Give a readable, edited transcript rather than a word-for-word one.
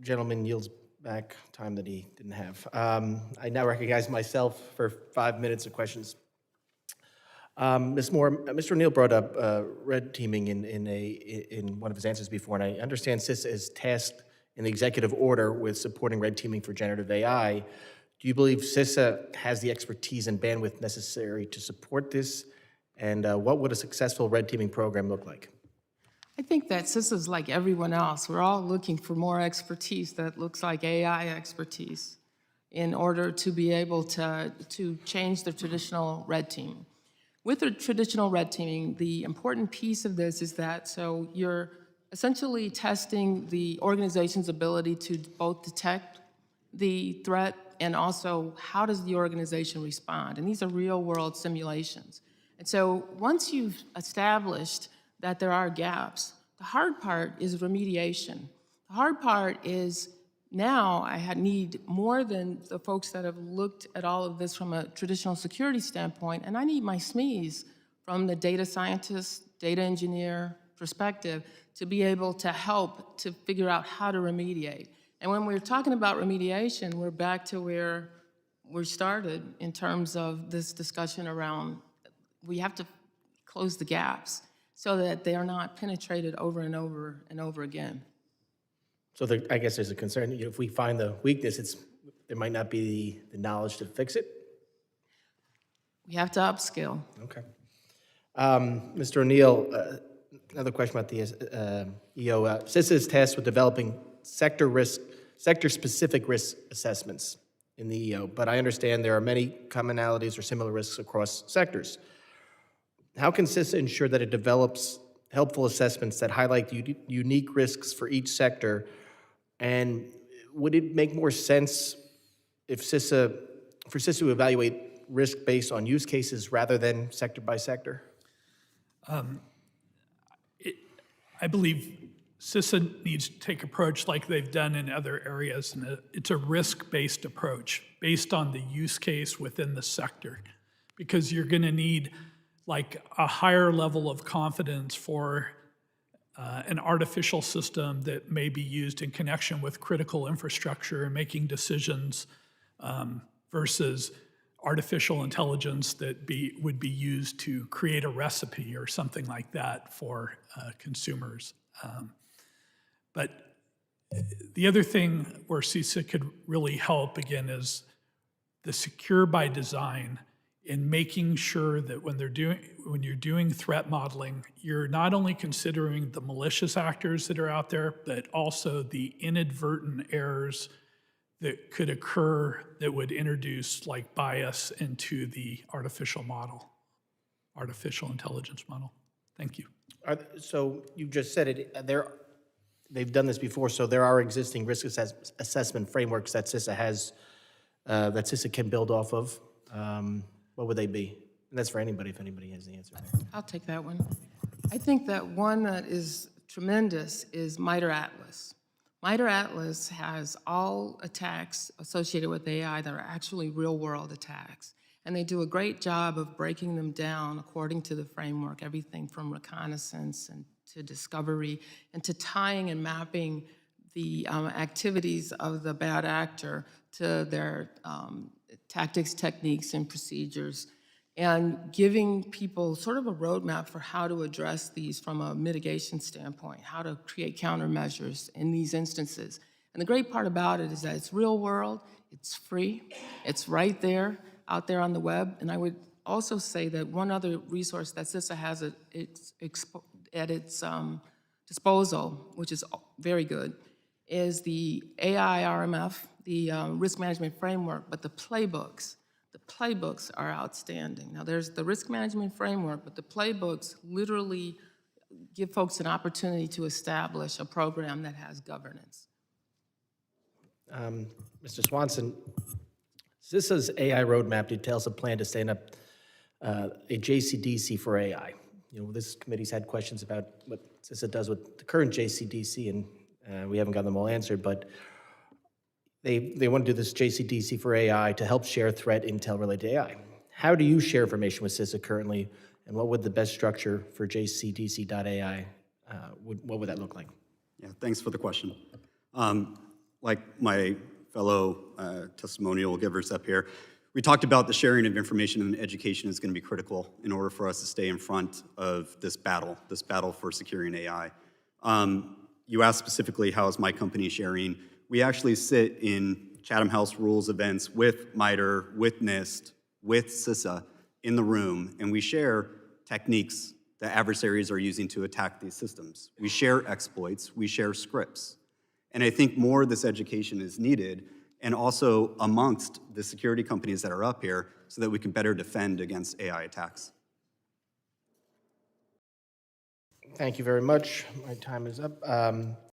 gentleman yields back time that he didn't have. I now recognize myself for 5 minutes of questions. Ms. Moore, Mr. O'Neill brought up red teaming in one of his answers before, and I understand CISA is tasked in the executive order with supporting red teaming for generative AI. Do you believe CISA has the expertise and bandwidth necessary to support this? And what would a successful red teaming program look like? I think that CISA is like everyone else. We're all looking for more expertise that looks like AI expertise in order to be able to change the traditional red team. With the traditional red teaming, the important piece of this is that so you're essentially testing the organization's ability to both detect the threat and also how does the organization respond. And these are real world simulations. And so once you've established that there are gaps, the hard part is remediation. The hard part is now I need more than the folks that have looked at all of this from a traditional security standpoint, and I need my SMEs from the data scientist, data engineer perspective to be able to help to figure out how to remediate. And when we're talking about remediation, we're back to where we started in terms of this discussion around we have to close the gaps so that they are not penetrated over and over and over again. So I guess there's a concern, if we find the weakness, there might not be the knowledge to fix it? We have to upskill. Okay. Mr. O'Neill, another question about the EO. CISA is tasked with developing sector-specific risk assessments in the EO, but I understand there are many commonalities or similar risks across sectors. How can CISA ensure that it develops helpful assessments that highlight the unique risks for each sector? And would it make more sense for CISA to evaluate risk based on use cases rather than sector by sector? I believe CISA needs to take an approach like they've done in other areas, and it's a risk-based approach based on the use case within the sector, because you're going to need like a higher level of confidence for an artificial system that may be used in connection with critical infrastructure and making decisions versus artificial intelligence that would be used to create a recipe or something like that for consumers. But the other thing where CISA could really help, again, is the secure by design in making sure that when you're doing threat modeling, you're not only considering the malicious actors that are out there, but also the inadvertent errors that could occur that would introduce like bias into the artificial intelligence model. Thank you. So you just said it, they've done this before, so there are existing risk assessment frameworks that CISA has, that CISA can build off of. What would they be? And that's for anybody, if anybody has the answer. I'll take that one. I think that one that is tremendous is MITRE Atlas. MITRE Atlas has all attacks associated with AI that are actually real-world attacks. And they do a great job of breaking them down according to the framework, everything from reconnaissance and to discovery and to tying and mapping the activities of the bad actor to their tactics, techniques, and procedures, and giving people sort of a roadmap for how to address these from a mitigation standpoint, how to create countermeasures in these instances. And the great part about it is that it's real world, it's free, it's right there, out there on the web. And I would also say that one other resource that CISA has at its disposal, which is very good, is the AI RMF, the risk management framework, but the playbooks are outstanding. Now there's the risk management framework, but the playbooks literally give folks an opportunity to establish a program that has governance. Mr. Swanson, CISA's AI roadmap details a plan to stand up a JCDC for AI. This committee's had questions about what CISA does with the current JCDC, and we haven't gotten them all answered, but they want to do this JCDC for AI to help share threat intel related to AI. How do you share information with CISA currently, and what would the best structure for JCDC.ai, what would that look like? Yeah, thanks for the question. like my fellow testimonial givers up here, we talked about the sharing of information and education is going to be critical in order for us to stay in front of this battle for securing AI. You asked specifically, how is my company sharing? We actually sit in Chatham House Rules events with MITRE, with NIST, with CISA in the room, and we share techniques that adversaries are using to attack these systems. We share exploits, we share scripts. And I think more of this education is needed, and also amongst the security companies that are up here, so that we can better defend against AI attacks. Thank you very much. My time is up.